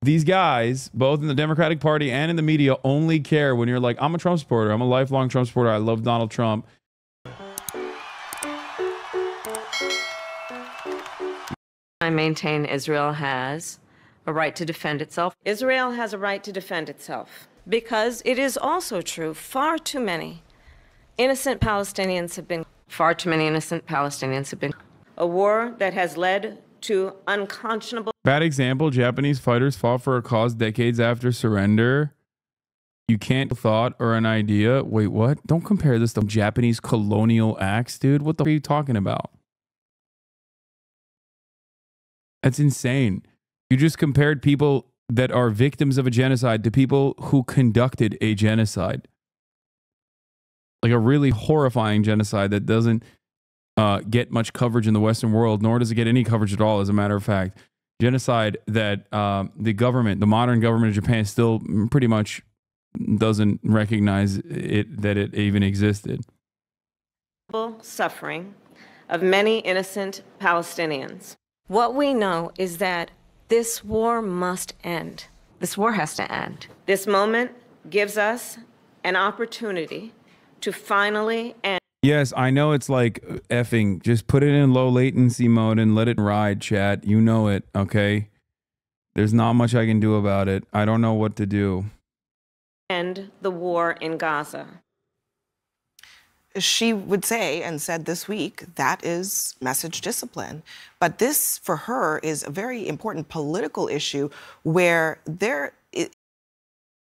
These guys, both in the Democratic Party and in the media, only care when you're like, I'm a Trump supporter. I'm a lifelong Trump supporter. I love Donald Trump. I maintain Israel has a right to defend itself. Israel has a right to defend itself because it is also true far too many innocent Palestinians have been a war that has led to unconscionable. Bad example, Japanese fighters fought for a cause decades after surrender. You can't thought or an idea. Wait, what? Don't compare this to Japanese colonial acts, dude. What the f are you talking about? That's insane. You just compared people that are victims of a genocide to people who conducted a genocide. Like a really horrifying genocide that doesn't get much coverage in the Western world, nor does it get any coverage at all, as a matter of fact. Genocide that the government, the modern government of Japan, still pretty much doesn't recognize it, that it even existed. Suffering of many innocent Palestinians. What we know is that this war must end. This war has to end. This moment gives us an opportunity to finally end. Yes, I know it's like effing. Just put it in low latency mode and let it ride, chat. You know it, okay? There's not much I can do about it. I don't know what to do. End the war in Gaza. She would say, and said this week, that is message discipline. But this, for her, is a very important political issue where there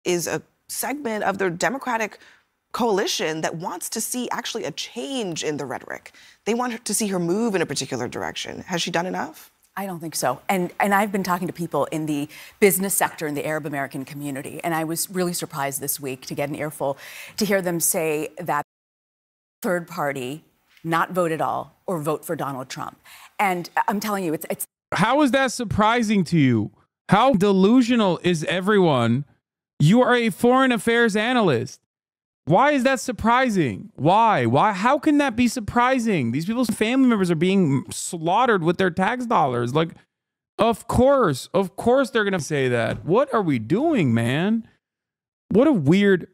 is a segment of the Democratic coalition that wants to see actually a change in the rhetoric. They want to see her move in a particular direction. Has she done enough? I don't think so. And I've been talking to people in the business sector in the Arab American community, and I was really surprised this week to get an earful to hear them say that third party not vote at all or vote for Donald Trump. And I'm telling you, it's How is that surprising to you? How delusional is everyone? You are a foreign affairs analyst. Why is that surprising? Why? How can that be surprising? These people's family members are being slaughtered with their tax dollars. Like, of course they're going to say that. What are we doing, man? What a weird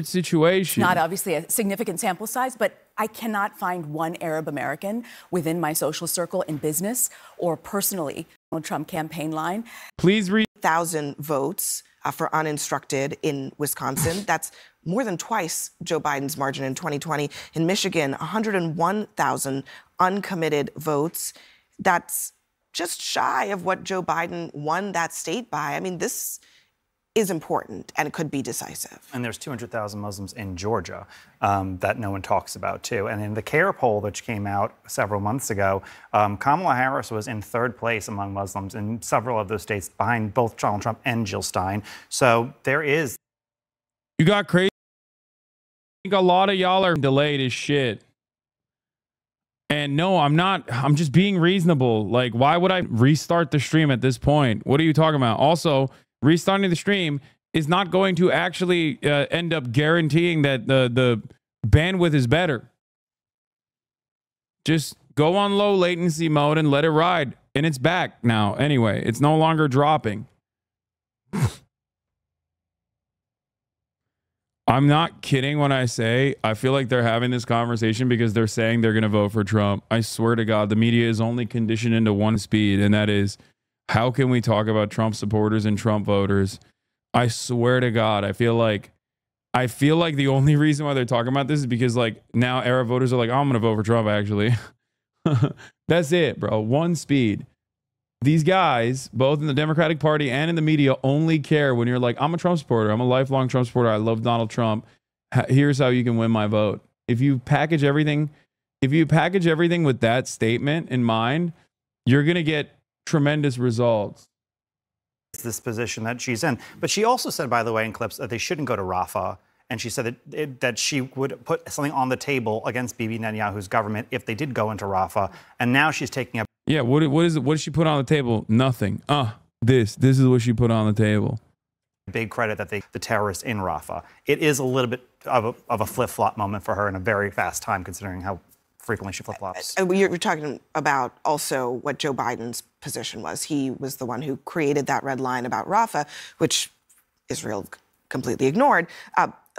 situation. not obviously a significant sample size, but I cannot find one Arab American within my social circle in business or personally on Trump campaign line. Please read 1,000 votes for uninstructed in Wisconsin. That's more than twice Joe Biden's margin in 2020. In Michigan, 101,000 uncommitted votes. That's just shy of what Joe Biden won that state by. I mean, this is important and it could be decisive. And there's 200,000 Muslims in Georgia that no one talks about, too. And in the CARE poll, which came out several months ago, Kamala Harris was in third place among Muslims in several of those states, behind both Donald Trump and Jill Stein. So there is. You got crazy. I think a lot of y'all are delayed as shit. And no, I'm not. I'm just being reasonable. Like, why would I restart the stream at this point? What are you talking about? Also, restarting the stream is not going to actually end up guaranteeing that the bandwidth is better. Just go on low latency mode and let it ride. And it's back now. Anyway, it's no longer dropping. I'm not kidding when I say I feel like they're having this conversation because they're saying they're going to vote for Trump. I swear to God, the media is only conditioned into one speed, and that is, how can we talk about Trump supporters and Trump voters? I swear to God, I feel like the only reason why they're talking about this is because like now Arab voters are like, oh, I'm going to vote for Trump actually. That's it, bro. One speed. These guys, both in the Democratic Party and in the media, only care when you're like, I'm a Trump supporter. I'm a lifelong Trump supporter. I love Donald Trump. Here's how you can win my vote. If you package everything with that statement in mind, you're going to get tremendous results. This position that she's in. But she also said, by the way, in clips that they shouldn't go to Rafah. And she said that she would put something on the table against Bibi Netanyahu's government if they did go into Rafah. And now she's taking up. Yeah, what did she put on the table? Nothing. This is what she put on the table. Big credit that the terrorists in Rafah. It is a little bit of a flip-flop moment for her in a very fast time, considering how frequently she flip-flops. You're talking about also what Joe Biden's position was. He was the one who created that red line about Rafah, which Israel completely ignored.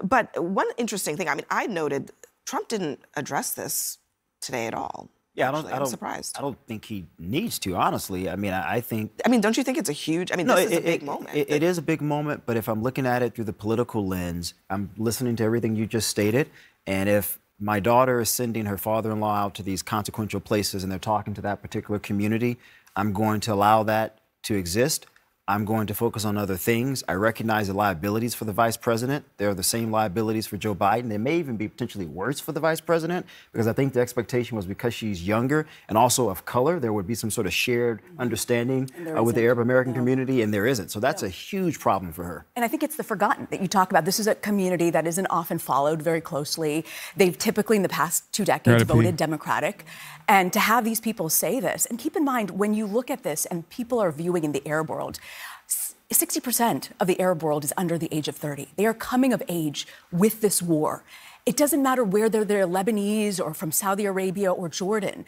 But one interesting thing, I mean, I noted Trump didn't address this today at all. Yeah, I'm surprised. I don't think he needs to, honestly. I mean, I think... I mean, don't you think it's a huge... I mean, no, this is a big moment. It is a big moment, but if I'm looking at it through the political lens, I'm listening to everything you just stated, and if my daughter is sending her father-in-law out to these consequential places and they're talking to that particular community, I'm going to allow that to exist. I'm going to focus on other things. I recognize the liabilities for the vice president. They're the same liabilities for Joe Biden. They may even be potentially worse for the vice president, because I think the expectation was because she's younger and also of color, there would be some sort of shared understanding with the Arab American community, and there isn't. So that's a huge problem for her. And I think it's the forgotten that you talk about. This is a community that isn't often followed very closely. They've typically, in the past 2 decades, voted Democratic. And to have these people say this, and keep in mind, when you look at this and people are viewing in the Arab world, 60% of the Arab world is under the age of 30. They are coming of age with this war. It doesn't matter whether they're Lebanese or from Saudi Arabia or Jordan.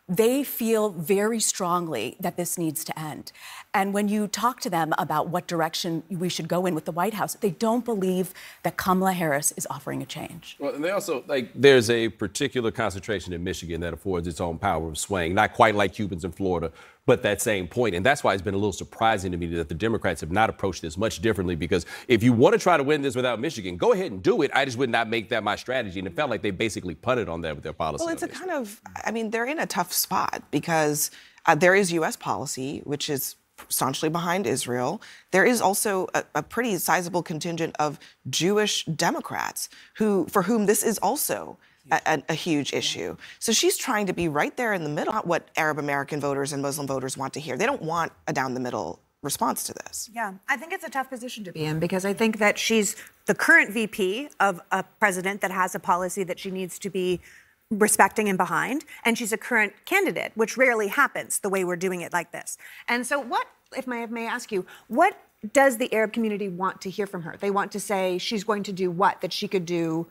They feel very strongly that this needs to end. And when you talk to them about what direction we should go in with the White House, they don't believe that Kamala Harris is offering a change. Well, and they also, there's a particular concentration in Michigan that affords its own power of swaying, not quite like Cubans in Florida, but that same point. And that's why it's been a little surprising to me that the Democrats have not approached this much differently, because if you want to try to win this without Michigan, go ahead and do it. I just would not make that my strategy. And it felt like they basically punted on that with their policy. Well, it's a kind of, I mean, they're in a tough spot because there is U.S. policy, which is staunchly behind Israel. There is also a pretty sizable contingent of Jewish Democrats for whom this is also a huge issue. So she's trying to be right there in the middle, not what Arab American voters and Muslim voters want to hear. They don't want a down-the-middle response to this. Yeah, I think it's a tough position to be in, because I think that she's the current VP of a president that has a policy that she needs to be respecting and behind, and she's a current candidate, which rarely happens the way we're doing it like this. And so what, if I may ask you, what does the Arab community want to hear from her? They want to say she's going to do what that she could do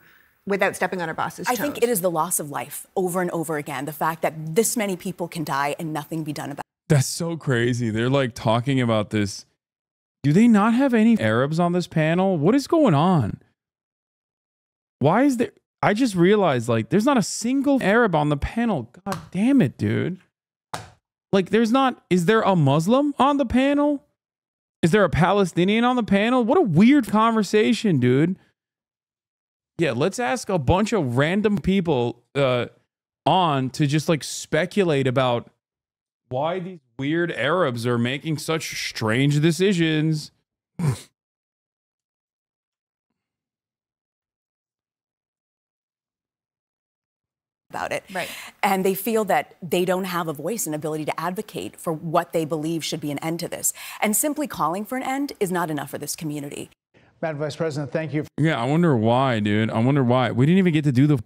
without stepping on her boss's toes? I think it is the loss of life over and over again, the fact that this many people can die and nothing be done about it. That's so crazy. They're like talking about this. Do they not have any Arabs on this panel? What is going on? Why is there... I just realized, like, there's not a single Arab on the panel. God damn it, dude. Like, there's not... Is there a Muslim on the panel? Is there a Palestinian on the panel? What a weird conversation, dude. Yeah, let's ask a bunch of random people on to just, like, speculate about why these weird Arabs are making such strange decisions. About it. Right. And they feel that they don't have a voice and ability to advocate for what they believe should be an end to this. And simply calling for an end is not enough for this community. Madam Vice President, thank you. Yeah, I wonder why, dude. I wonder why. We didn't even get to do the